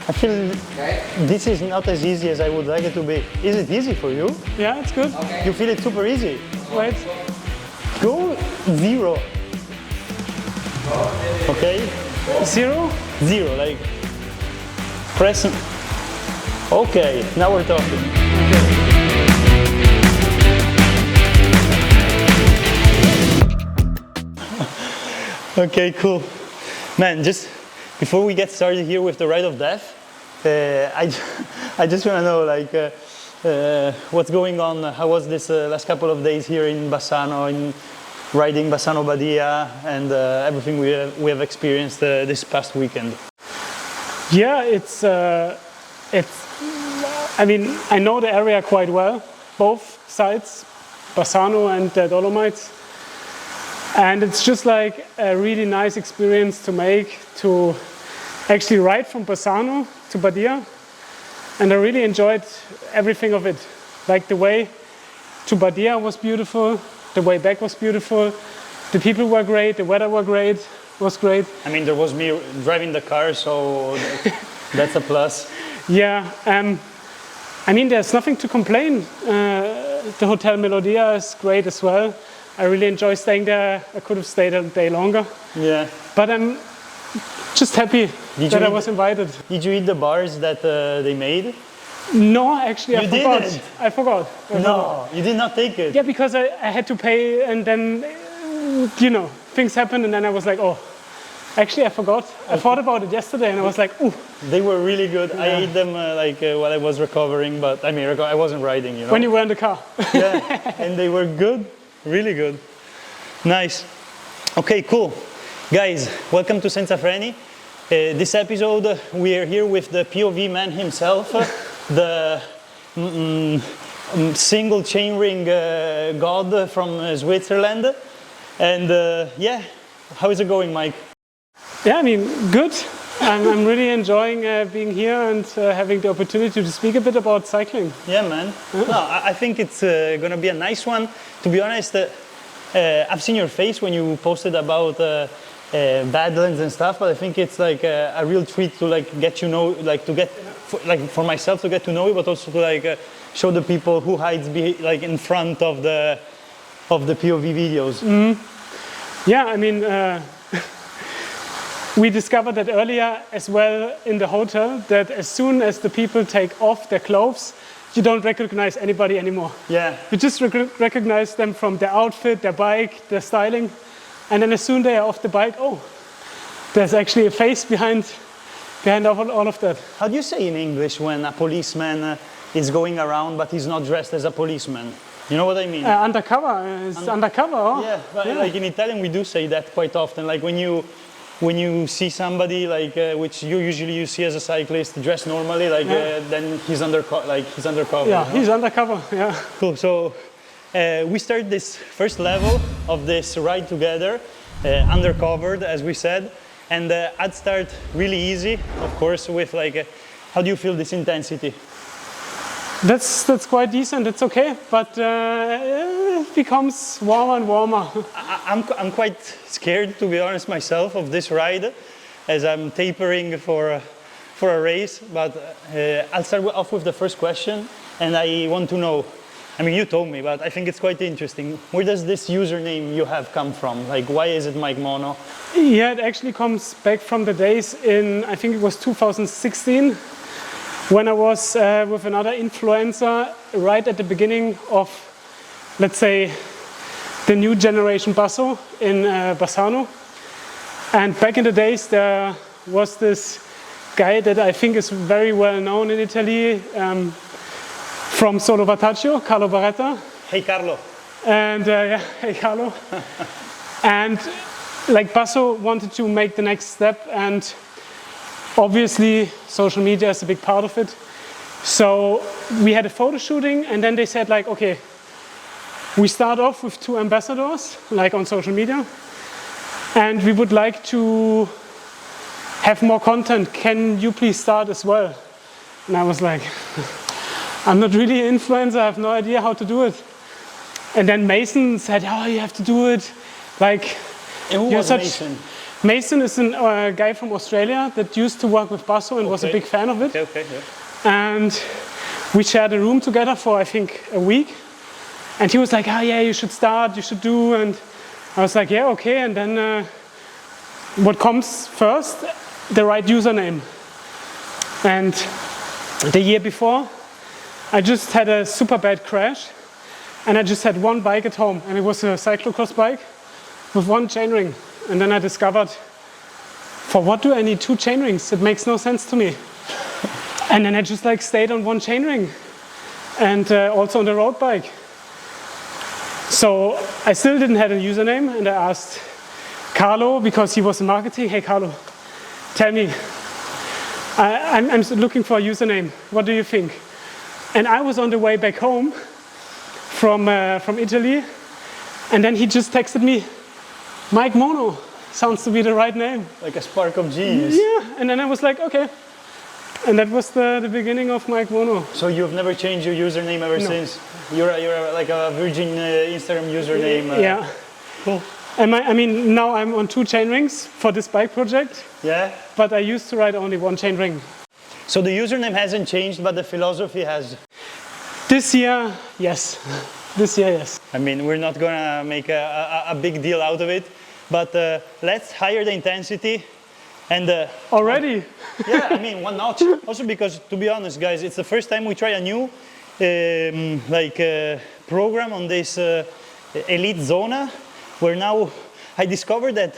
I feel this is not as easy as I would like it to be. Is it easy for you? Yeah, it's good. You feel it super easy? Wait. Go 0. Okay? 0? 0, like press. Okay, now we're talking. Okay, cool. Man, just before we get started here with the Ride of Death, I just want to know, like, what's going on? How was this last couple of days here in Bassano, in riding Bassano Badia, and everything we have experienced this past weekend? Yeah, it's. I mean, I know the area quite well, both sides, Bassano and the Dolomites. And it's just like a really nice experience to make, to actually ride from Bassano to Badia. And I really enjoyed everything of it. Like the way to Badia was beautiful, the way back was beautiful, the people were great, the weather was great. I mean, there was me driving the car, so that's a plus. Yeah, I mean, there's nothing to complain. The Hotel Melodia is great as well. I really enjoy staying there. I could have stayed a day longer. Yeah. But I'm just happy that I was invited. Did you eat the bars that they made? No, actually, I forgot. Didn't? I forgot. No, you did not take it. Yeah, because I had to pay, and then, you know, things happened, and then I was like, oh, actually, I forgot. I thought about it yesterday, and I was like, ooh. They were really good. Yeah. I ate them while I was recovering, but I mean, I wasn't riding, you know. When you were in the car. Yeah, and they were good, really good. Nice. Okay, cool. Guys, welcome to Senza Freni. This episode, we are here with the POV man himself, the single chainring god from Switzerland. And yeah, how is it going, Mike? Yeah, I mean, good. I'm really enjoying being here and having the opportunity to speak a bit about cycling. Yeah, man. No, I think it's going to be a nice one. To be honest, I've seen your face when you posted about Badlands and stuff, but I think it's like a real treat to like get you know, like to get for myself to get to know you, but also to like show the people who hides like in front of the POV videos. Mm-hmm. Yeah, I mean, we discovered that earlier as well in the hotel, that as soon as the people take off their clothes, you don't recognize anybody anymore. Yeah. You just recognize them from their outfit, their bike, their styling. And then as soon as they are off the bike, oh, there's actually a face behind all of that. How do you say in English when a policeman is going around but he's not dressed as a policeman? You know what I mean? Undercover. It's undercover. Oh. Yeah, but like in Italian we do say that quite often. Like when you see somebody like which you see as a cyclist dressed normally, like then he's undercover. Yeah, you know? He's undercover. Yeah. Cool. So we start this first level of this ride together, undercovered, as we said, and I'd start really easy, of course, with like, how do you feel this intensity? That's quite decent. It's okay, but it becomes warmer and warmer. I'm quite scared, to be honest, myself, of this ride, as I'm tapering for a race. But I'll start off with the first question, and I want to know. I mean, you told me, but I think it's quite interesting. Where does this username you have come from? Like, why is it Mike Mono? Yeah, it actually comes back from the days in, I think it was 2016. When I was with another influencer right at the beginning of, let's say, the new generation Basso in Bassano. And back in the days, there was this guy that I think is very well known in Italy from Solo Vataccio, Carlo Barretta. Hey, Carlo. And yeah, hey, Carlo. And like Basso wanted to make the next step, and obviously, social media is a big part of it. So we had a photo shooting, and then they said like, okay, we start off with 2 ambassadors, like on social media, and we would like to have more content. Can you please start as well? And I was like, I'm not really an influencer, I have no idea how to do it. And then Mason said, oh, you have to do it. Like, and who was Mason? Mason is a guy from Australia that used to work with Basso and was a big fan of it. Okay, yeah. And we shared a room together for, I think, a week. And he was like, oh yeah, you should start, you should do. And I was like, yeah, okay. And then what comes first? The right username. And the year before, I just had a super bad crash. And I just had one bike at home. And it was a cyclocross bike with one chainring. And then I discovered, for what do I need 2 chainrings? It makes no sense to me. And then I just like stayed on one chainring. And also on the road bike. So I still didn't have a username, and I asked Carlo, because he was in marketing, hey Carlo, tell me, I'm looking for a username, what do you think? And I was on the way back home from Italy, and then he just texted me, Mike Mono, sounds to be the right name. Like a spark of genius. Yeah, and then I was like, okay. And that was the beginning of Mike Mono. So you've never changed your username ever since? You're like a virgin Instagram username? Yeah. Cool. I mean, now I'm on 2 chainrings for this bike project. Yeah? But I used to ride only one chainring. So the username hasn't changed, but the philosophy has? This year, yes. This year, yes. I mean, we're not gonna make a big deal out of it, but let's higher the intensity. And already? Yeah, I mean, one notch. Also because, to be honest, guys, it's the first time we try a new program on this Elite Zona, where now I discovered that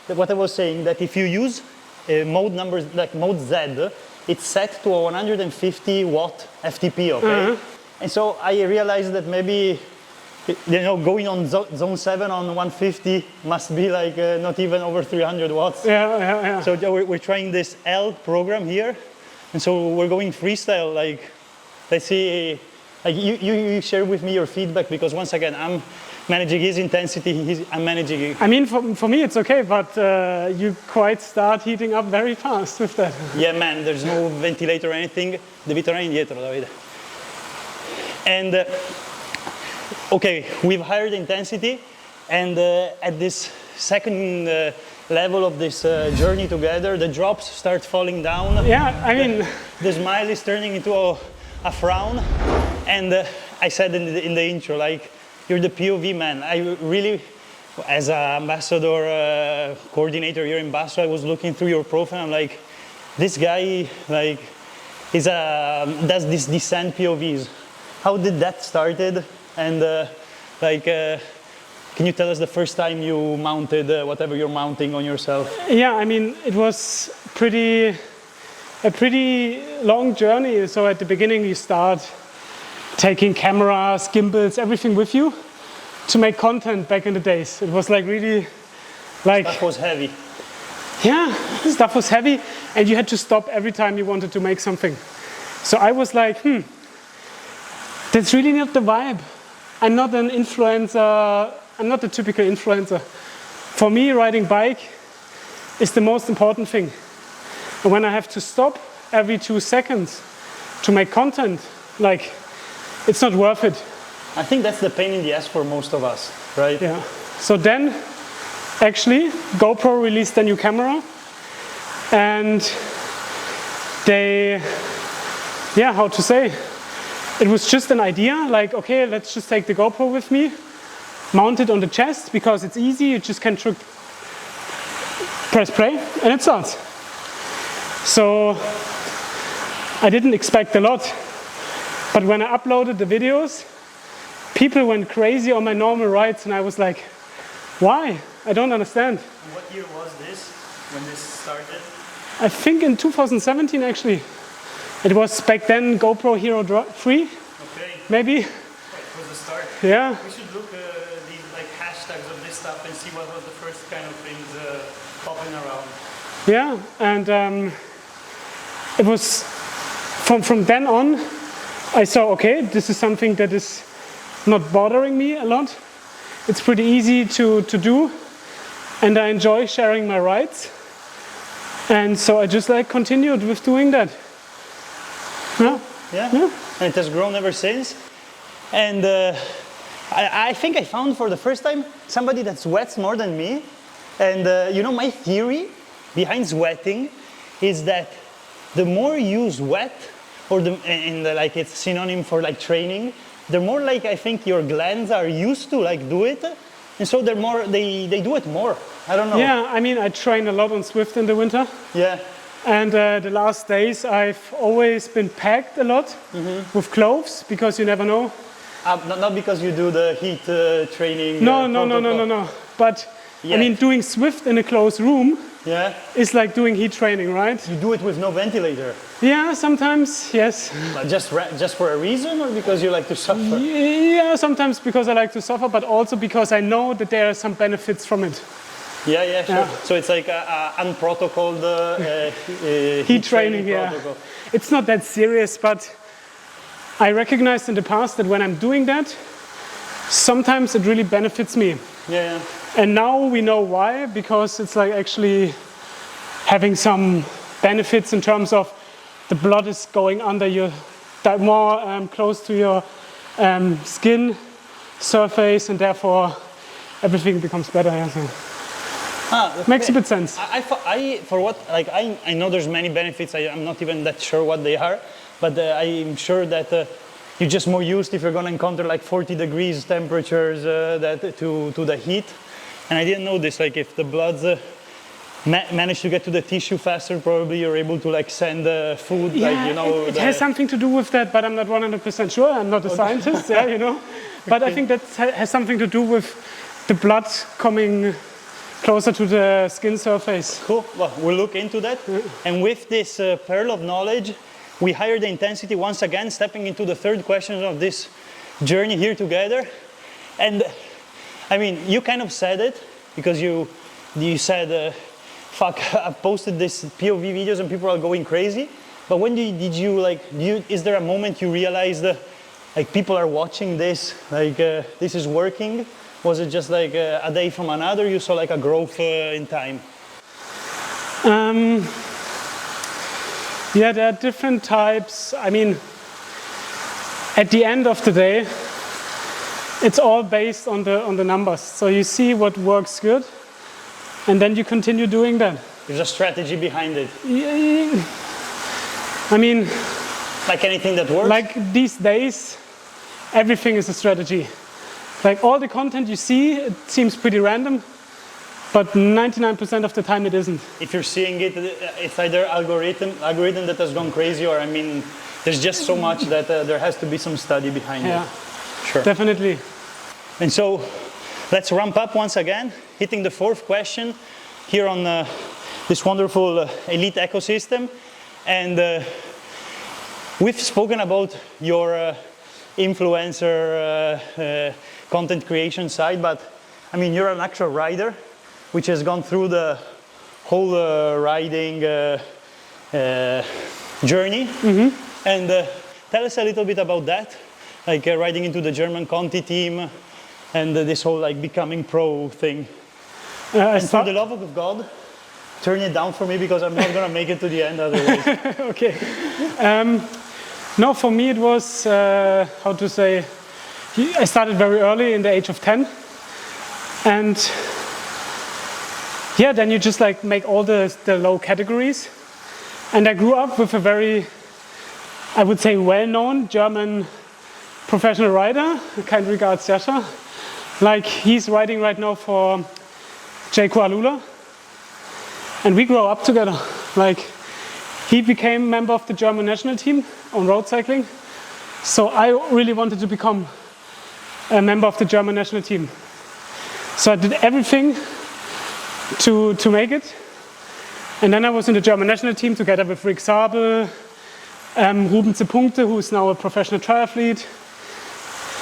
what I was saying, that if you use mode numbers like mode Z, it's set to a 150 watt FTP, okay? And so I realized that maybe, you know, going on zone 7 on 150 must be like not even over 300 watts. Yeah. So we're trying this L program here, and so we're going freestyle. Like, let's see, like you share with me your feedback, because once again, I'm managing his intensity, I'm managing it. I mean, for me it's okay, but you quite start heating up very fast with that. Yeah, man, there's no ventilator or anything. Devi tornare indietro, Davide. And okay, we've higher the intensity, and at this second level of this journey together, the drops start falling down. Yeah, I mean... The smile is turning into a frown, and I said in the intro, like, you're the POV man. I really, as an ambassador coordinator here in Basso, I was looking through your profile, I'm like, this guy, like, does this descent POVs. How did that started? And can you tell us the first time you mounted whatever you're mounting on yourself? Yeah, I mean, it was a pretty long journey. So at the beginning you start taking cameras, gimbals, everything with you to make content back in the days. It was like really like... Stuff was heavy. Yeah, stuff was heavy, and you had to stop every time you wanted to make something. So I was like, that's really not the vibe. I'm not an influencer, I'm not the typical influencer. For me, riding bike is the most important thing. And when I have to stop every 2 seconds to make content, like, it's not worth it. I think that's the pain in the ass for most of us, right? Yeah. So then, actually, GoPro released a new camera, and they, yeah, how to say, it was just an idea, like, okay, let's just take the GoPro with me, mount it on the chest, because it's easy, you just can press play, and it starts. So, I didn't expect a lot, but when I uploaded the videos, people went crazy on my normal rides, and I was like, why? I don't understand. And what year was this, when this started? I think in 2017, actually. It was back then GoPro Hero 3, okay. Maybe. It was the start. Yeah. We should look these like hashtags of this stuff and see what was the first kind of things popping around. Yeah, and it was from then on, I saw, okay, this is something that is not bothering me a lot. It's pretty easy to do, and I enjoy sharing my rides. And so I just like continued with doing that. Yeah. And it has grown ever since. And I think I found for the first time somebody that sweats more than me. And my theory behind sweating is that the more you sweat, or like it's synonym for like training, the more like I think your glands are used to like do it, and so they do it more. I don't know. Yeah, I mean, I train a lot on Swift in the winter. Yeah. And the last days I've always been packed a lot with clothes, because you never know. Not because you do the heat training. No. But I mean, doing Swift in a closed room is like doing heat training, right? You do it with no ventilator. Yeah, sometimes, yes. But just for a reason, or because you like to suffer? Yeah, sometimes because I like to suffer, but also because I know that there are some benefits from it. Yeah, sure. Yeah. So it's like a unprotocoled heat training protocol. It's not that serious, but I recognized in the past that when I'm doing that, sometimes it really benefits me. Yeah. And now we know why, because it's like actually having some benefits in terms of the blood is going under your, more close to your skin surface, and therefore everything becomes better. Yeah, so. Makes a bit sense. I know there's many benefits. I'm not even that sure what they are, but I'm sure that you're just more used if you're going to encounter like 40 degrees temperatures to the heat. And I didn't know this. Like if the bloods manage to get to the tissue faster, probably you're able to like send food. Yeah, it has something to do with that, but I'm not 100% sure. I'm not a scientist. But I think that has something to do with the blood coming closer to the skin surface. Cool. Well, we'll look into that. And with this pearl of knowledge, we higher the intensity once again, stepping into the third question of this journey here together. And I mean, you kind of said it, because you said, fuck, I posted this POV videos and people are going crazy. But when is there a moment you realized like people are watching this, like this is working? Was it just like a day from another? You saw like a growth in time? Yeah, there are different types. I mean, at the end of the day, it's all based on the numbers. So you see what works good, and then you continue doing that. There's a strategy behind it. Yeah, I mean, like anything that works? Like these days, everything is a strategy. Like all the content you see, it seems pretty random, but 99% of the time it isn't. If you're seeing it, it's either algorithm that has gone crazy, or I mean, there's just so much that there has to be some study behind it. Sure. Definitely. And so let's ramp up once again, hitting the fourth question here on this wonderful elite ecosystem. And we've spoken about your influencer content creation side, but I mean, you're an actual rider, which has gone through the whole riding journey. And tell us a little bit about that, like riding into the German Conti team and this whole like becoming pro thing. And for the love of God, turn it down for me, because I'm not gonna make it to the end otherwise. Okay. No, for me it was, how to say, I started very early, in the age of 10. And yeah, then you just like make all the low categories. And I grew up with a very, I would say, well-known German professional rider, kind regards Sasha. Like he's riding right now for a.k.a. And we grew up together. Like he became a member of the German national team on road cycling. So I really wanted to become a member of the German national team. So I did everything to make it. And then I was in the German national team together with Rick Sabel, Ruben Zepunkte, who is now a professional triathlete.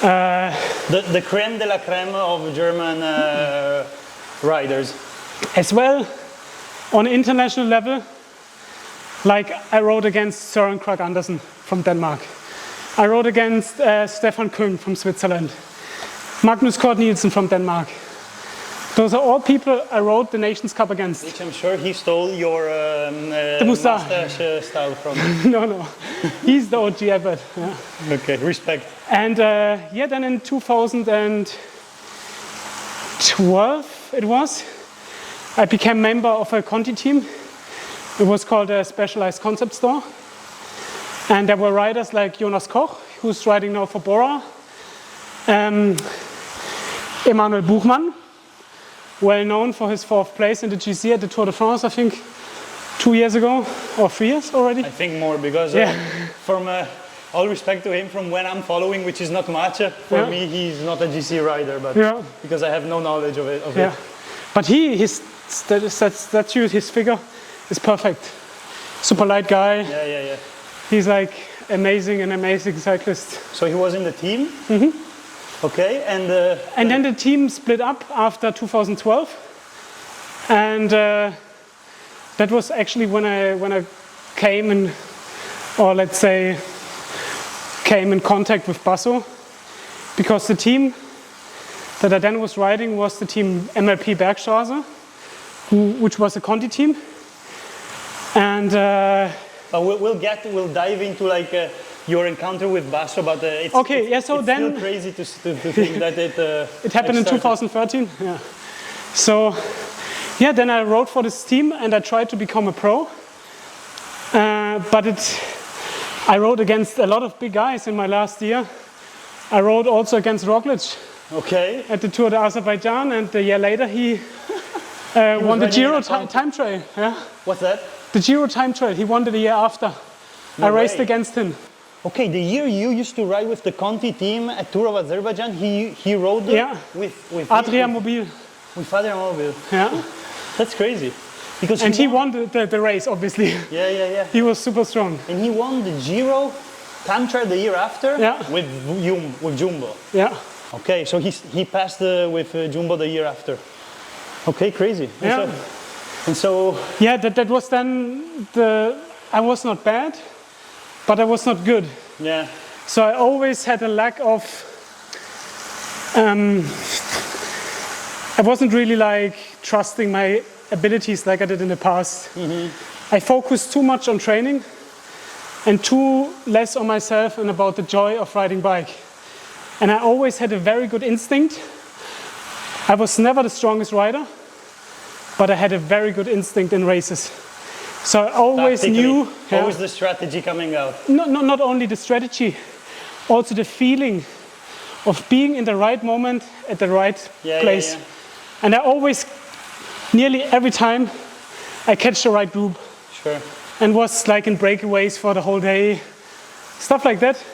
The creme de la creme of German riders. As well, on international level, like I rode against Søren Kragh Andersen from Denmark. I rode against Stefan Küng from Switzerland. Magnus Kort Nielsen from Denmark. Those are all people I rode the Nations Cup against. Which I'm sure he stole your mustache style from. No. He's the OG, I bet. Yeah. Okay, respect. And then in 2012 it was, I became member of a Conti team. It was called a Specialized Concept Store. And there were riders like Jonas Koch, who's riding now for Bora. Emanuel Buchmann, well known for his 4th place in the GC at the Tour de France, I think 2 years ago, or 3 years already. I think more, because from all respect to him, from when I'm following, which is not much, for me he's not a GC rider, but because I have no knowledge of it. But his statue, his figure is perfect. Super light guy. Yeah. He's like an amazing cyclist. So he was in the team? Mm-hmm. Okay, and then the team split up after 2012. And that was actually when I came in, or let's say, came in contact with Basso, because the team that I then was riding was the team MLP Bergstraße, which was a Conti team. And but we'll dive into like your encounter with Basso, but it's still crazy to think that it happened in 2013. Yeah. So then I rode for this team and I tried to become a pro, but I rode against a lot of big guys in my last year. I rode also against Roglic. Okay. At the Tour de Azerbaijan, and a year later he won the Giro time trial. Yeah. What's that? The Giro time trial. He won it the year after. I raced against him. Okay, the year you used to ride with the Conti team at Tour of Azerbaijan, he rode with Adrian Mobile. With Adrian Mobile. Yeah. That's crazy. Because he won the race, obviously. Yeah. He was super strong. And he won the Giro time trial the year after with Jumbo. Yeah. Okay, so he passed with Jumbo the year after. Okay, crazy. And so that was then I was not bad, but I was not good. Yeah. So I always had a lack of. I wasn't really like trusting my abilities like I did in the past. Mm-hmm. I focused too much on training and too less on myself and about the joy of riding bike. And I always had a very good instinct. I was never the strongest rider, but I had a very good instinct in races. So I always knew. Always the strategy coming out. Not only the strategy, also the feeling of being in the right moment at the right place. Yeah. And I always, nearly every time, I catch the right group. Sure. And was like in breakaways for the whole day, stuff like that.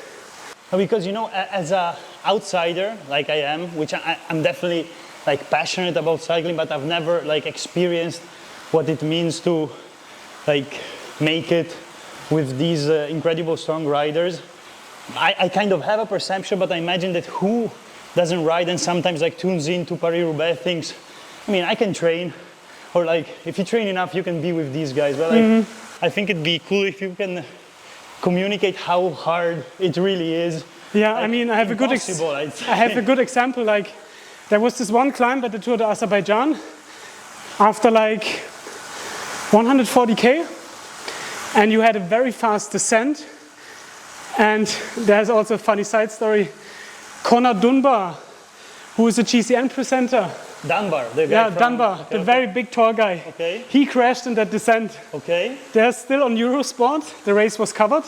Because as an outsider, like I am, which I'm definitely like passionate about cycling, but I've never like experienced what it means to like make it with these incredible strong riders. I kind of have a perception, but I imagine that who doesn't ride and sometimes like tunes into Paris-Roubaix thinks, I can train, or like if you train enough, you can be with these guys. But like, I think it'd be cool if you can communicate how hard it really is. Yeah, like, I have a good example. Like there was this one climb at the Tour de Azerbaijan after like 140k, and you had a very fast descent. And there's also a funny side story. Conor Dunbar, who is a GCN presenter. Dunbar, the guy Dunbar, the very big tall guy. Okay. He crashed in that descent. Okay. There's still on Eurosport, the race was covered,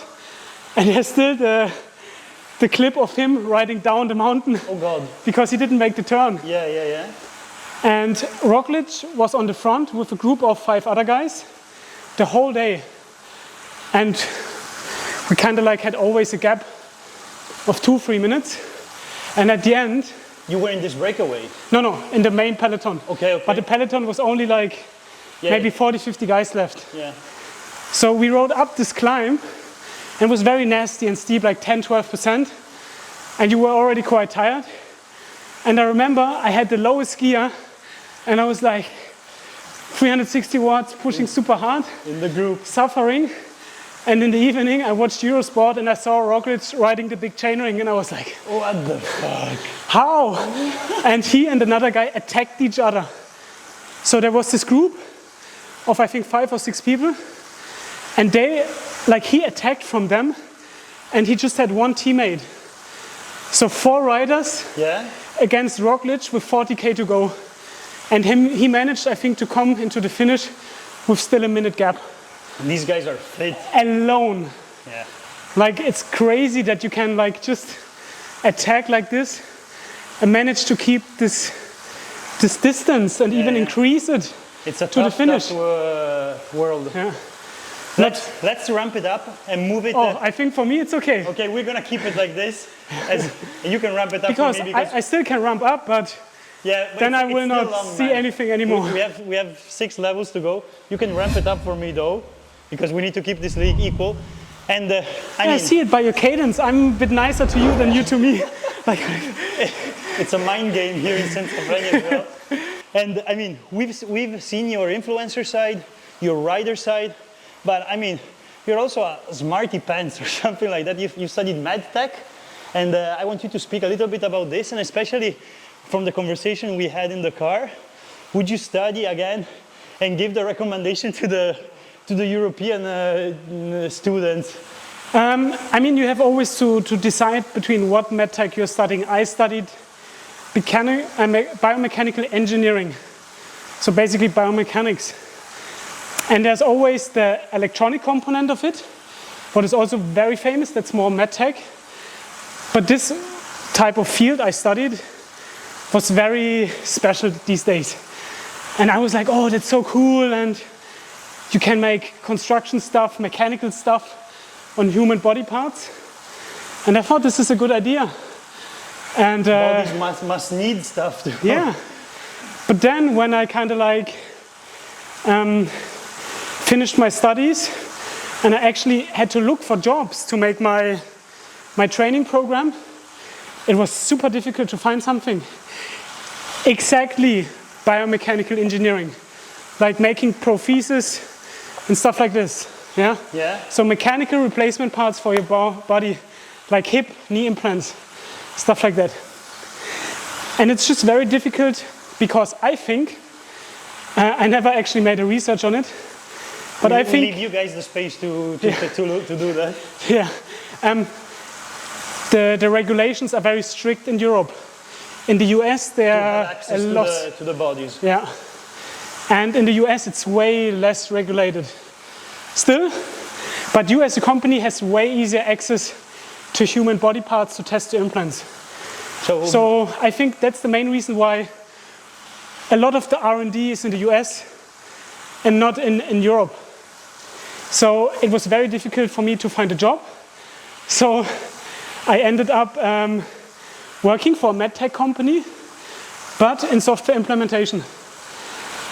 and there's still the clip of him riding down the mountain. Oh God. Because he didn't make the turn. Yeah. And Roglic was on the front with a group of 5 other guys the whole day. And we kind of like had always a gap of 2-3 minutes. And at the end... You were in this breakaway? No, in the main peloton. Okay. But the peloton was only like maybe 40-50 guys left. Yeah. So we rode up this climb and it was very nasty and steep, like 10-12%. And you were already quite tired. And I remember I had the lowest gear and I was like 360 watts, pushing super hard. In the group. Suffering. And in the evening, I watched Eurosport and I saw Roglic riding the big chainring, and I was like, what the fuck? How? And he and another guy attacked each other. So there was this group of, I think, 5 or 6 people, and he attacked from them, and he just had one teammate. So 4 riders against Roglic with 40k to go. And he managed, I think, to come into the finish with still a minute gap. And these guys are fit. Alone. Yeah. Like, it's crazy that you can like just attack like this and manage to keep this distance and even increase it it's a to the finish. Tough world. Yeah. Let's ramp it up and move it. I think for me it's okay. Okay, we're gonna keep it like this. You can ramp it up because for me because I still can ramp up, but then I will not see anything anymore. We have 6 levels to go. You can ramp it up for me though, because we need to keep this league equal. And I see it by your cadence. I'm a bit nicer to you than you to me. Like, it's a mind game here in Senza Freni as well. And I mean, we've seen your influencer side, your rider side, but I mean, you're also a smarty pants or something like that. You studied med tech, and I want you to speak a little bit about this, and especially from the conversation we had in the car. Would you study again and give the recommendation to the European students? I mean, you have always to decide between what medtech you're studying. I studied biomechanical engineering, so basically biomechanics. And there's always the electronic component of it, what is also very famous, that's more medtech. But this type of field I studied was very special these days. And I was like, oh, that's so cool, and you can make construction stuff, mechanical stuff on human body parts. And I thought this is a good idea. And bodies must need stuff too. Yeah. But then when I kind of like finished my studies and I actually had to look for jobs to make my training program, it was super difficult to find something. Exactly biomechanical engineering, like making prostheses and stuff like this. Yeah? Yeah. So mechanical replacement parts for your body, like hip, knee implants, stuff like that. And it's just very difficult because I think, I never actually made a research on it, but I think... leave you guys the space to do that. Yeah. The regulations are very strict in Europe. In the US, there are a lot to the bodies. Yeah. And in the US, it's way less regulated. Still, but you as a company has way easier access to human body parts to test your implants. So I think that's the main reason why a lot of the R&D is in the US and not in Europe. So it was very difficult for me to find a job. So I ended up working for a medtech company, but in software implementation.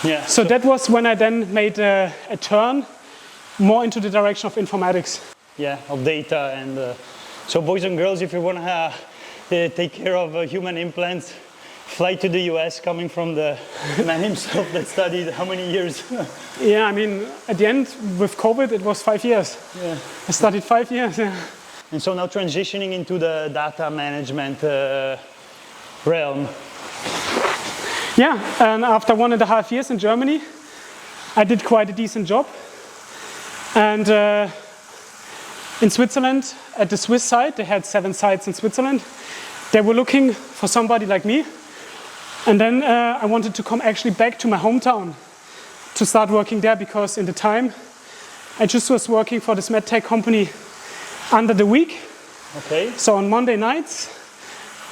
Yeah. So that was when I then made a turn more into the direction of informatics. Yeah, of data. And so boys and girls, if you want to take care of human implants, fly to the US, coming from the man himself that studied how many years? Yeah, I mean, at the end, with COVID, it was 5 years. Yeah. I studied 5 years, yeah. And so now transitioning into the data management realm. Yeah, and after 1.5 years in Germany, I did quite a decent job. And in Switzerland, at the Swiss side, they had 7 sites in Switzerland. They were looking for somebody like me. And then I wanted to come actually back to my hometown to start working there, because in the time I just was working for this medtech company under the week. Okay. So on Monday nights,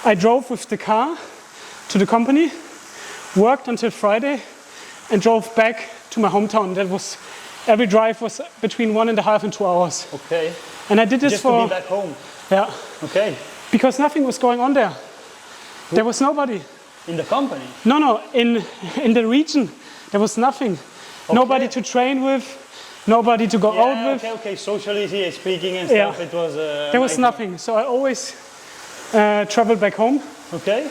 I drove with the car to the company, worked until Friday, and drove back to my hometown. That was, every drive was between 1.5 and 2 hours. Okay. And I did this just for... to be back home. Yeah. Okay. Because nothing was going on there. There was nobody. In the company? No, in the region, there was nothing. Okay. Nobody to train with, nobody to go out with. Okay, socially speaking and stuff, it was... there was nothing, so I always traveled back home. Okay.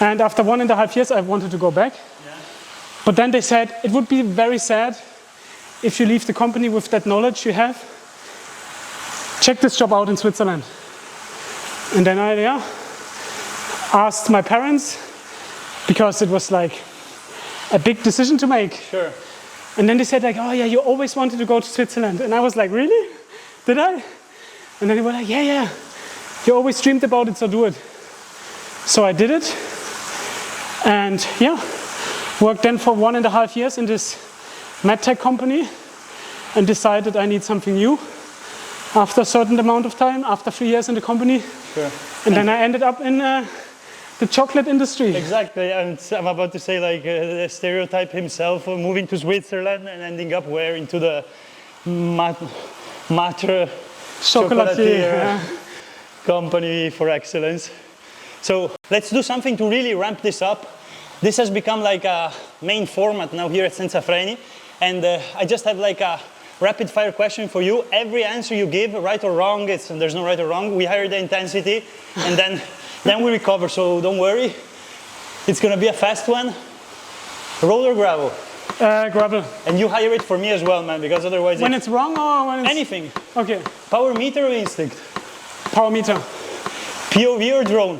And after 1.5 years, I wanted to go back. Yeah. But then they said, it would be very sad if you leave the company with that knowledge you have. Check this job out in Switzerland. And then I asked my parents, because it was like a big decision to make. Sure. And then they said like, oh yeah, you always wanted to go to Switzerland. And I was like, really? Did I? And then they were like, yeah. You always dreamed about it, so do it. So I did it. And yeah, Worked then for 1.5 years in this medtech company and decided I need something new after a certain amount of time, after 3 years in the company. Sure. And then I ended up in the chocolate industry. Exactly, and I'm about to say like the stereotype himself, moving to Switzerland and ending up where into the Matre chocolatier company for excellence. So let's do something to really ramp this up. This has become like a main format now here at Senza Freni, and I just have like a rapid fire question for you. Every answer you give, right or wrong, there's no right or wrong. We hire the intensity, and then we recover. So don't worry. It's gonna be a fast one. Roll or gravel? Gravel. And you hire it for me as well, man, because otherwise. When it's wrong or when it's anything. Okay. Power meter or instinct? Power meter. POV or drone?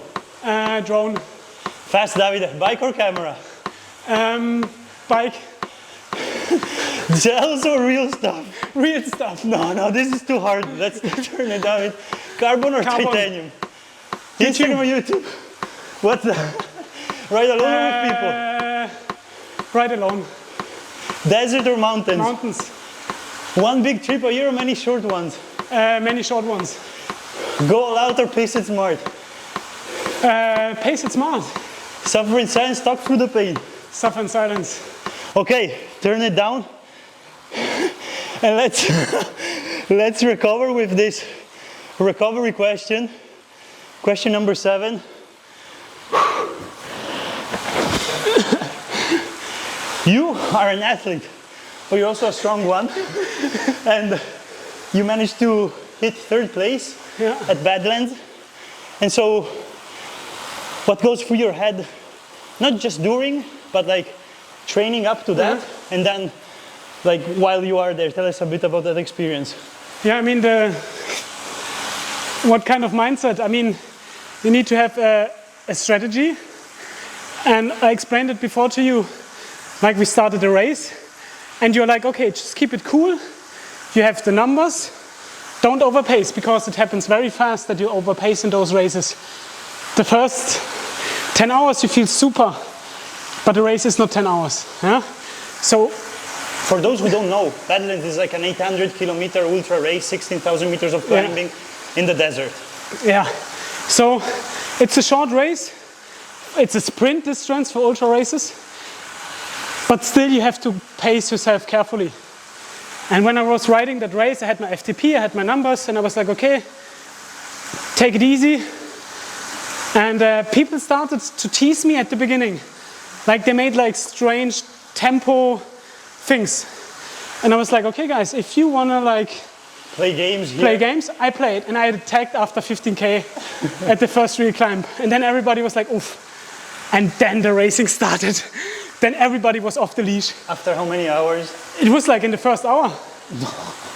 Drone. Fast, Davide. Bike or camera? Bike. Gels or real stuff? Real stuff. No, this is too hard. Let's turn it down. Carbon or titanium? Instagram or YouTube? What's that? Ride alone or with people? Ride alone. Desert or mountains? Mountains. One big trip a year or many short ones? Many short ones. Go all out or pace it smart? Pace it smart. Suffer in silence, talk through the pain? Suffer in silence. Okay, turn it down. And let's recover with this recovery question. Question number 7. You are an athlete, but you're also a strong one. And you managed to hit 3rd place at Badlands. And so, what goes through your head, not just during, but like training up to that, and then like while you are there, tell us a bit about that experience. Yeah, I mean, what kind of mindset? I mean, you need to have a strategy, and I explained it before to you. Like we started a race, and you're like, okay, just keep it cool. You have the numbers. Don't overpace, because it happens very fast that you overpace in those races. The first 10 hours you feel super, but the race is not 10 hours. Yeah? So, for those who don't know, Badlands is like an 800-kilometer ultra race, 16,000 meters of climbing in the desert. Yeah. So it's a short race. It's a sprint distance for ultra races. But still you have to pace yourself carefully. And when I was riding that race, I had my FTP, I had my numbers, and I was like, okay, take it easy. And people started to tease me at the beginning. Like they made like strange tempo things. And I was like, okay guys, if you wanna like play games, I played, and I attacked after 15k at the first real climb. And then everybody was like, oof. And then the racing started. Then everybody was off the leash. After how many hours? It was like in the first hour.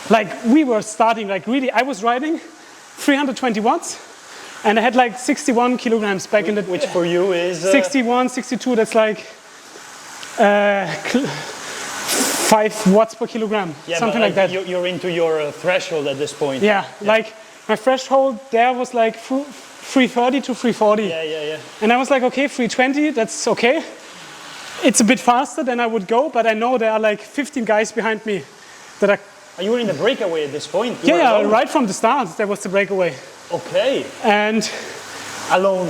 Like we were starting, like really, I was riding 320 watts and I had like 61 kilograms back in the... Which for you is... 61, 62, that's like 5 watts per kilogram, something like that. You're into your threshold at this point. Yeah, like my threshold there was like 330 to 340. Yeah. And I was like, okay, 320, that's okay. It's a bit faster than I would go, but I know there are like 15 guys behind me that are... You were in the breakaway at this point? Yeah, right from the start, there was the breakaway. Okay. And... Alone?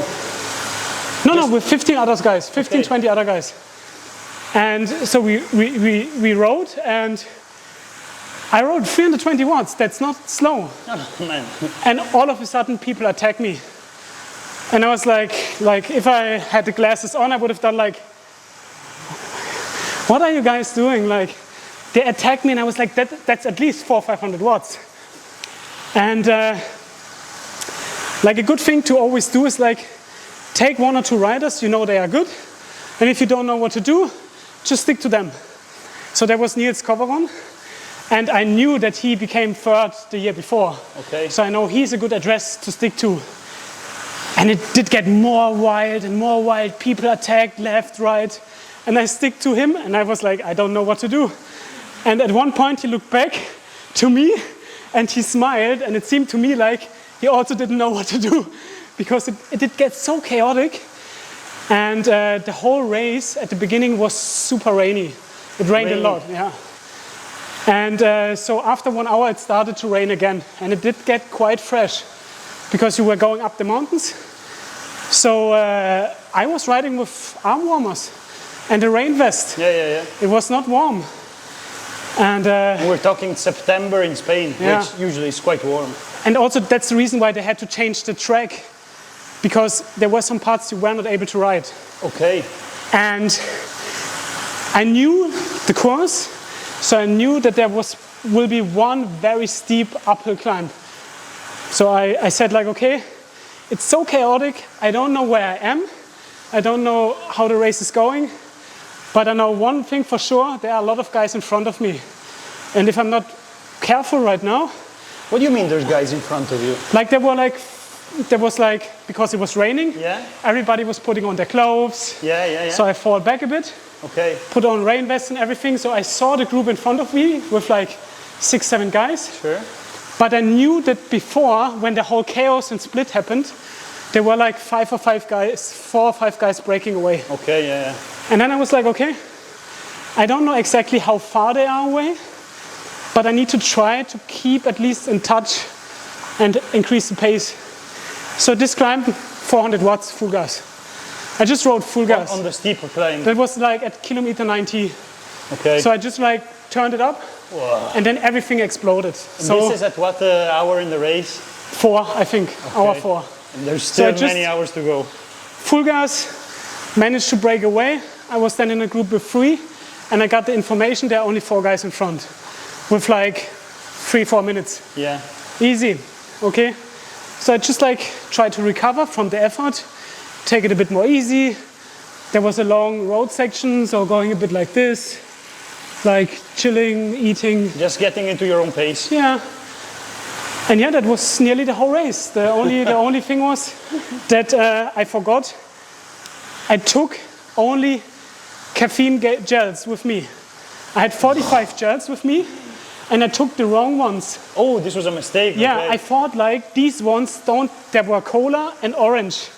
No, with 15 other guys, 15, 20 other guys. And so we rode, and I rode 320 watts, that's not slow. Oh, man. And all of a sudden people attack me. And I was like if I had the glasses on, I would have done like, what are you guys doing? Like, they attacked me, and I was like, that's at least 400 or 500 watts. And like a good thing to always do is like, take 1 or 2 riders, you know they are good. And if you don't know what to do, just stick to them. So there was Niels Coveron, and I knew that he became 3rd the year before. Okay. So I know he's a good address to stick to. And it did get more wild and more wild. People attacked left, right. And I stick to him, and I was like, I don't know what to do. And at one point he looked back to me and he smiled, and it seemed to me like he also didn't know what to do, because it did get so chaotic. And the whole race at the beginning was super rainy. It rained a lot, yeah. And so after 1 hour it started to rain again. And it did get quite fresh because you were going up the mountains. So I was riding with arm warmers and a rain vest. Yeah. It was not warm. And we're talking September in Spain, which usually is quite warm. And also that's the reason why they had to change the track, because there were some parts you were not able to ride. Okay. And I knew the course, so I knew that there will be one very steep uphill climb. So I said like, okay, it's so chaotic, I don't know where I am, I don't know how the race is going, but I know one thing for sure, there are a lot of guys in front of me. And if I'm not careful right now... What do you mean there's guys in front of you? Like there was like, because it was raining, everybody was putting on their clothes. Yeah. So I fall back a bit, put on rain vests and everything. So I saw the group in front of me with like 6-7 guys. Sure. But I knew that before, when the whole chaos and split happened, there were like 4 or 5 guys breaking away. Okay, yeah. And then I was like, okay, I don't know exactly how far they are away, but I need to try to keep at least in touch and increase the pace. So this climb, 400 watts, full gas. I just rode full gas. On the steeper climb? That was like at kilometer 90. Okay. So I just like turned it up, and then everything exploded. So this is at what hour in the race? 4, I think, hour 4. And there's still many hours to go. Full gas, managed to break away. I was then in a group with 3, and I got the information there are only 4 guys in front, with like 3-4 minutes. Yeah. Easy, okay? So I just like tried to recover from the effort, take it a bit more easy. There was a long road section, so going a bit like this, like chilling, eating. Just getting into your own pace. Yeah. And yeah, that was nearly the whole race. The only thing was that I forgot. I took only caffeine gels with me. I had 45 gels with me, and I took the wrong ones. Oh, this was a mistake. Yeah, okay. I thought like these ones there were cola and orange.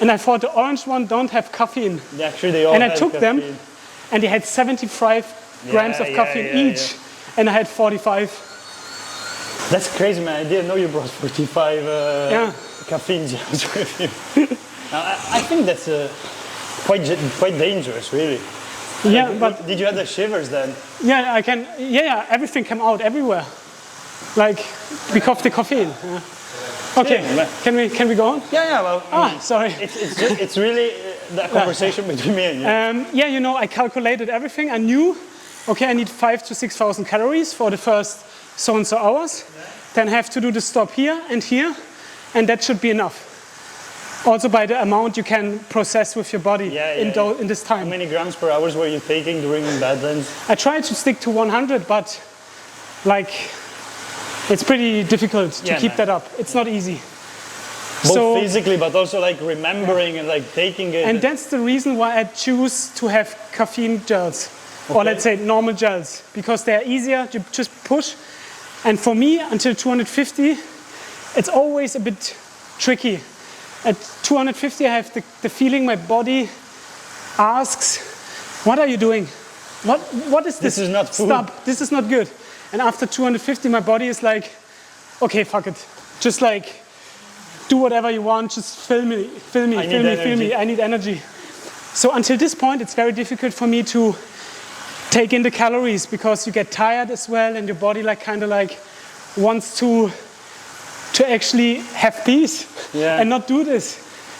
And I thought the orange one don't have caffeine. Yeah, actually they all and had I took caffeine. them, and they had 75 grams of caffeine each, and I had 45. That's crazy, man. I didn't know you brought 45 caffeine gels with you. Now, I think that's quite dangerous, really. Yeah, like, but did you have the shivers then? Yeah, I can. Yeah, everything came out everywhere, like because of the caffeine. Yeah. Okay, can we go on? Yeah. Well, sorry. It's really a conversation between me and you. Yeah, you know, I calculated everything. I knew, okay, I need 5,000 to 6,000 calories for the first so and so hours. Yeah. Then I have to do the stop here, and that should be enough. Also by the amount you can process with your body in this time. How many grams per hour were you taking during Badlands? I tried to stick to 100, but like it's pretty difficult to keep that up. It's not easy. Both physically, but also like remembering and like taking it. And that's the reason why I choose to have caffeine gels, or let's say normal gels, because they're easier to just push. And for me, until 250, it's always a bit tricky. At 250, I have the feeling my body asks, what are you doing? What is this? This is not food. Stop, this is not good. And after 250, my body is like, okay, fuck it. Just like, do whatever you want, just fill me. I need energy. So until this point, it's very difficult for me to take in the calories, because you get tired as well, and your body like kind of like wants to actually have peace and not do this.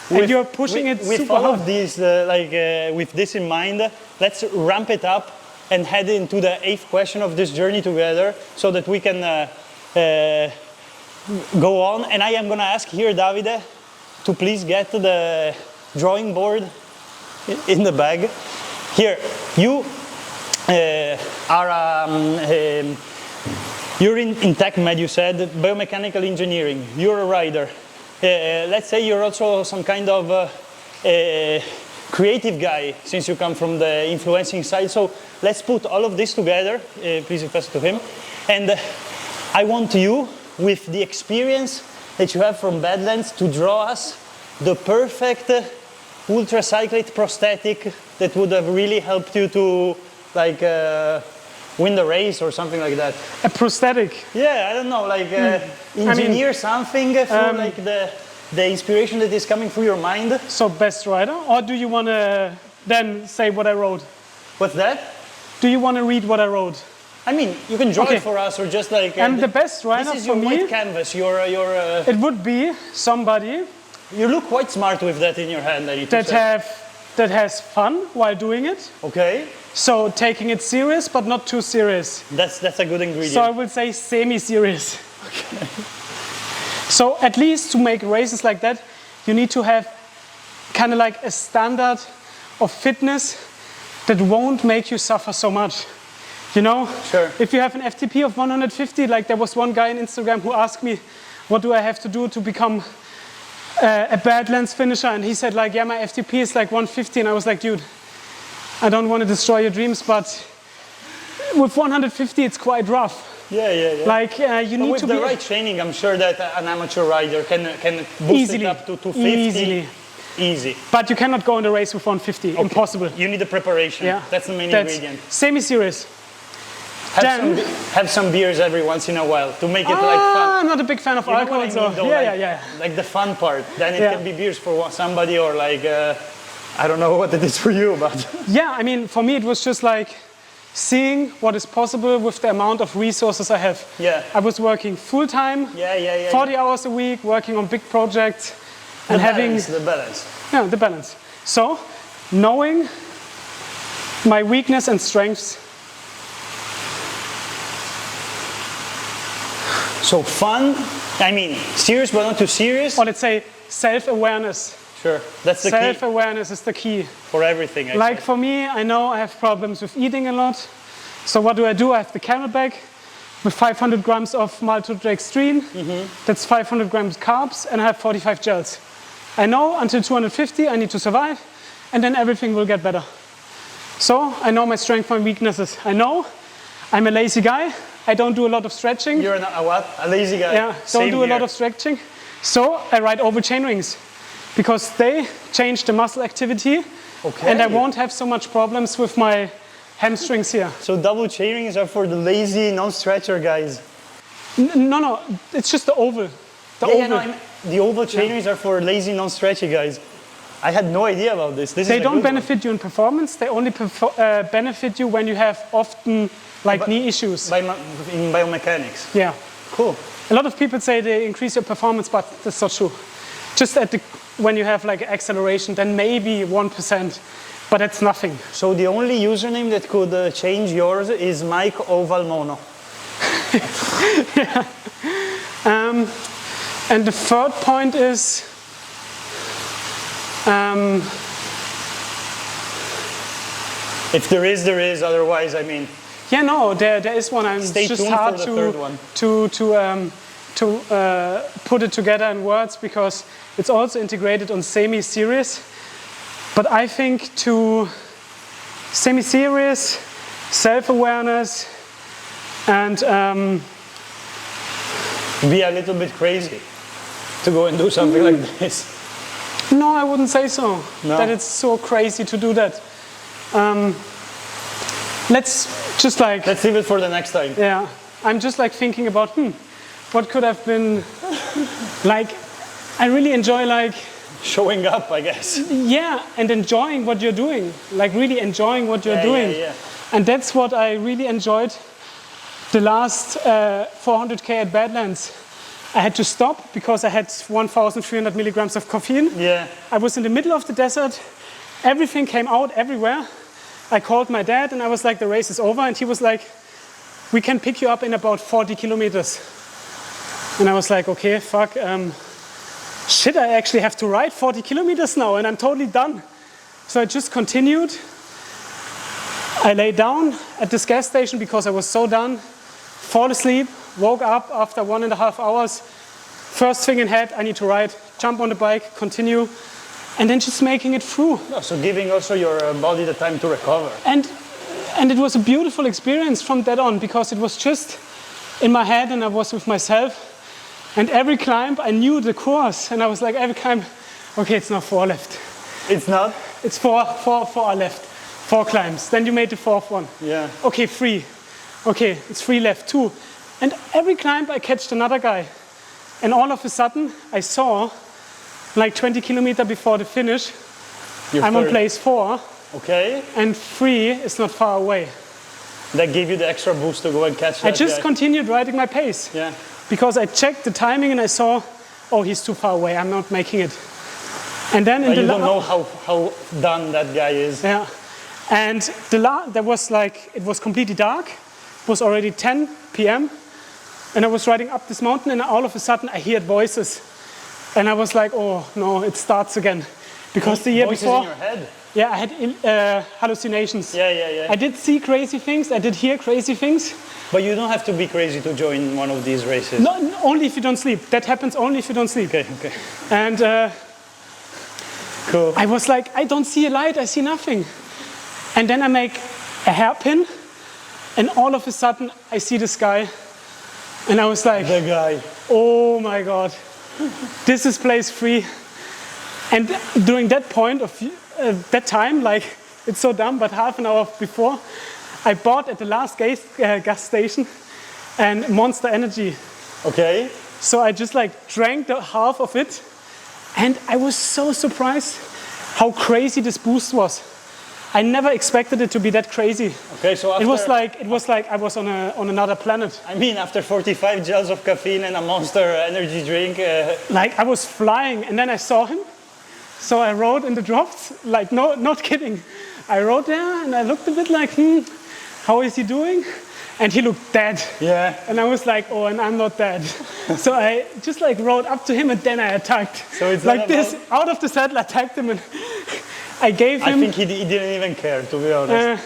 And you're pushing it super hard. With all of these, with this in mind, let's ramp it up and head into the 8th question of this journey together, so that we can go on. And I am going to ask here, Davide, to please get the drawing board in the bag. Here, you you're in tech med, you said, biomechanical engineering. You're a rider. Let's say you're also some kind of creative guy, since you come from the influencing side. So let's put all of this together. Please pass it to him. And I want you, with the experience that you have from Badlands, to draw us the perfect ultra cyclist prosthetic that would have really helped you to like win the race or something like that? A prosthetic? Yeah, I don't know, like engineer something for like the inspiration that is coming through your mind. So best rider, or do you want to then say what I wrote? What's that? Do you want to read what I wrote? I mean, you can draw it for us, or just like. And the best rider this is for your me. white canvas. Your. It would be somebody. You look quite smart with that in your hand. That has fun while doing it. Okay. So taking it serious, but not too serious. That's a good ingredient. So I would say semi-serious. Okay. So at least to make races like that, you need to have kind of like a standard of fitness that won't make you suffer so much. You know? Sure. If you have an FTP of 150, like there was one guy on Instagram who asked me, what do I have to do to become a Badlands finisher? And he said like, yeah, my FTP is like 150. And I was like, dude, I don't want to destroy your dreams, but with 150, it's quite rough. Yeah. Like you need with to the be right training, I'm sure that an amateur rider can boost easily, it up to 250. Easily. Easy. But you cannot go in the race with 150. Okay. Impossible. You need the preparation. Yeah. That's the main ingredient. Semi-serious. Have some beers every once in a while to make it like fun. I'm not a big fan of alcohol. Yeah. Like the fun part. Then it can be beers for somebody, or like I don't know what it is for you, but yeah. I mean, for me, it was just like seeing what is possible with the amount of resources I have. Yeah. I was working full time. 40 hours a week, working on big projects, and having the balance. Yeah, the balance. So, knowing my weakness and strengths. So fun, I mean, serious but not too serious? Or let's say self-awareness. Sure, that's the key. Self-awareness is the key. For everything, Like for me, I know I have problems with eating a lot. So what do? I have the camelback with 500 grams of maltodextrin. That's 500 grams carbs, and I have 45 gels. I know until 250 I need to survive, and then everything will get better. So I know my strengths and weaknesses. I know I'm a lazy guy. I don't do a lot of stretching. You're a what? A lazy guy? Yeah, don't do a lot of stretching. So I ride over chainrings because they change the muscle activity, and I won't have so much problems with my hamstrings here. So double chainrings are for the lazy non-stretcher guys? No, it's just the oval. The oval chainrings are for lazy non-stretchy guys. I had no idea about this. They don't benefit you in performance. They only benefit you when you have often knee issues. In biomechanics. Yeah. Cool. A lot of people say they increase your performance, but that's not true. Just when you have like acceleration, then maybe 1%, but that's nothing. So the only username that could change yours is Mike Ovalmono. Yeah. And the third point is if there is, there is. Otherwise, I mean. Yeah, no, there is one. It's just hard to put it together in words because it's also integrated on semi-serious. But I think to semi-serious, self-awareness, and be a little bit crazy to go and do something like this. No, I wouldn't say so. No. That it's so crazy to do that. Let's leave it for the next time. Yeah, I'm just like thinking about what could have been like. I really enjoy like showing up, I guess. Yeah, and enjoying what you're doing. Like really enjoying what you're doing. Yeah. And that's what I really enjoyed. The last 400k at Badlands, I had to stop because I had 1,300 milligrams of caffeine. Yeah. I was in the middle of the desert. Everything came out everywhere. I called my dad and I was like, the race is over. And he was like, we can pick you up in about 40 kilometers. And I was like, okay, fuck. Shit, I actually have to ride 40 kilometers now and I'm totally done. So I just continued. I lay down at this gas station because I was so done. Fall asleep, woke up after 1.5 hours. First thing in head, I need to ride. Jump on the bike, continue. And then just making it through. No, so giving also your body the time to recover. And it was a beautiful experience from that on because it was just in my head and I was with myself. And every climb, I knew the course. And I was like, every climb, okay, it's now 4 left. It's not? It's four left. 4 climbs. Then you made the 4th one. Yeah. Okay, 3. Okay, it's 3 left, 2. And every climb I catched another guy. And all of a sudden I saw, like 20 kilometers before the finish, I'm on place 4. Okay. And 3 is not far away. That gave you the extra boost to go and catch that I just guy. continued riding my pace. Yeah. Because I checked the timing and I saw, oh, he's too far away, I'm not making it. And then But you don't know how done that guy is. Yeah. And there was like, it was completely dark. It was already 10 p.m. And I was riding up this mountain and all of a sudden I heard voices. And I was like, oh no, it starts again. Because the year voices before, in your head? yeah, I had hallucinations. Yeah. I did see crazy things, I did hear crazy things. But you don't have to be crazy to join one of these races. No, only if you don't sleep. That happens only if you don't sleep. Okay. And Cool. I was like, I don't see a light, I see nothing. And then I make a hairpin, and all of a sudden I see this guy, and I was like, The guy. oh my God, this is place 3. And during that point of that time, like, it's so dumb, but half an hour before, I bought at the last gas station and Monster Energy. Okay. So I just like drank the half of it, and I was so surprised how crazy this boost was. I never expected it to be that crazy. Okay, so after, It was like I was on another planet. I mean, after 45 gels of caffeine and a Monster Energy drink. Like I was flying, and then I saw him. So I rode in the drops, like no, not kidding. I rode there and I looked a bit like, how is he doing? And he looked dead. Yeah. And I was like, oh, and I'm not dead. So I just like rode up to him and then I attacked. So it's like this, out of the saddle, attacked him, and I gave him. I think he didn't even care, to be honest.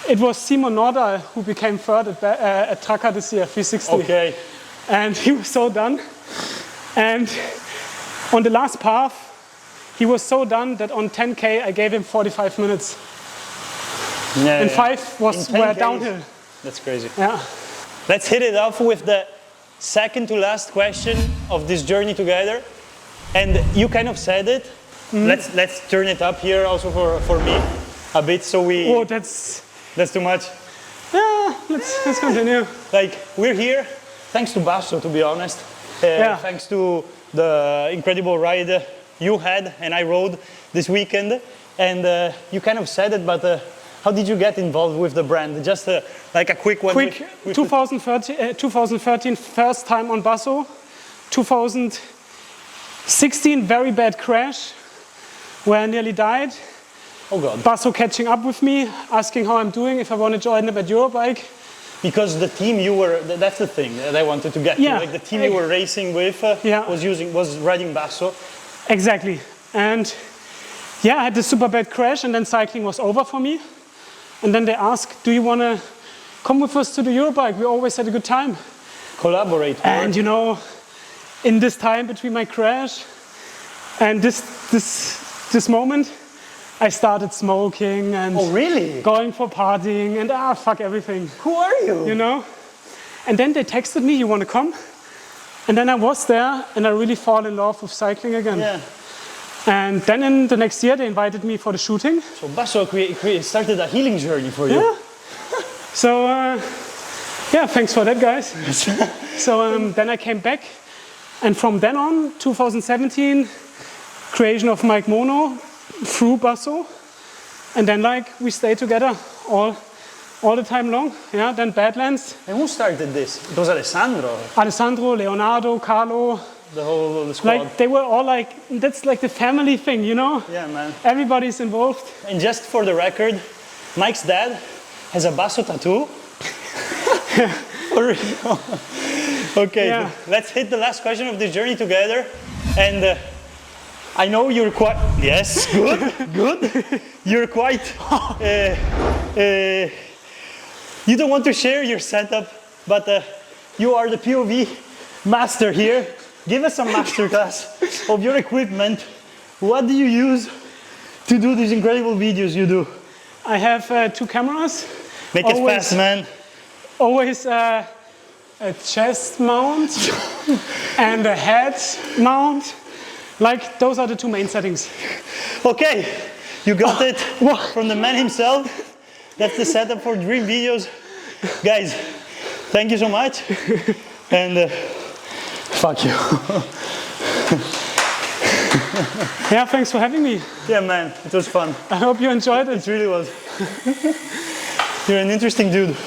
It was Simon Nordahl who became third at Tracker this year, 360. Okay. And he was so done. And on the last path, he was so done that on 10K I gave him 45 minutes. Yeah, And 5 were downhill. That's crazy. Yeah. Let's hit it off with the second to last question of this journey together. And you kind of said it. Let's turn it up here also for me a bit, so we. Oh, that's too much. Yeah, let's continue. Like, we're here thanks to Basso, to be honest. Thanks to the incredible ride you had and I rode this weekend. And you kind of said it, but how did you get involved with the brand? Just like a quick one. 2013, first time on Basso. 2016, very bad crash where I nearly died. Oh God. Basso catching up with me, asking how I'm doing, if I want to join them at Eurobike. Because the team you were, that's the thing that I wanted to get to. Like the team you were racing with was riding Basso. Exactly. And yeah, I had this super bad crash and then cycling was over for me. And then they asked, do you want to come with us to the Eurobike? We always had a good time. Collaborate. And you know, in this time between my crash and this moment, I started smoking and going for partying and fuck everything. Who are you? You know? And then they texted me, you want to come? And then I was there and I really fall in love with cycling again. Yeah. And then in the next year they invited me for the shooting. So Basso started a healing journey for you. Yeah. So yeah, thanks for that, guys. So then I came back, and from then on, 2017, creation of Mike Mono through Basso, and then like we stayed together all the time long. Yeah. Then Badlands. And who started this? It was Alessandro. Alessandro, Leonardo, Carlo. The whole squad. Like they were all like, that's like the family thing, you know? Yeah, man. Everybody's involved. And just for the record, Mike's dad has a Basso tattoo. For real. Okay, let's hit the last question of this journey together. And I know you're quite, yes, good. You're quite, you don't want to share your setup, but you are the POV master here. Give us a masterclass of your equipment. What do you use to do these incredible videos you do? I have 2 cameras. Make it fast, man. Always a chest mount and a head mount Like, those are the two main settings. Okay, you got it from the man himself. That's the setup for dream videos. Guys, thank you so much. And fuck you. Yeah, thanks for having me. Yeah, man, it was fun. I hope you enjoyed it. It really was. You're an interesting dude.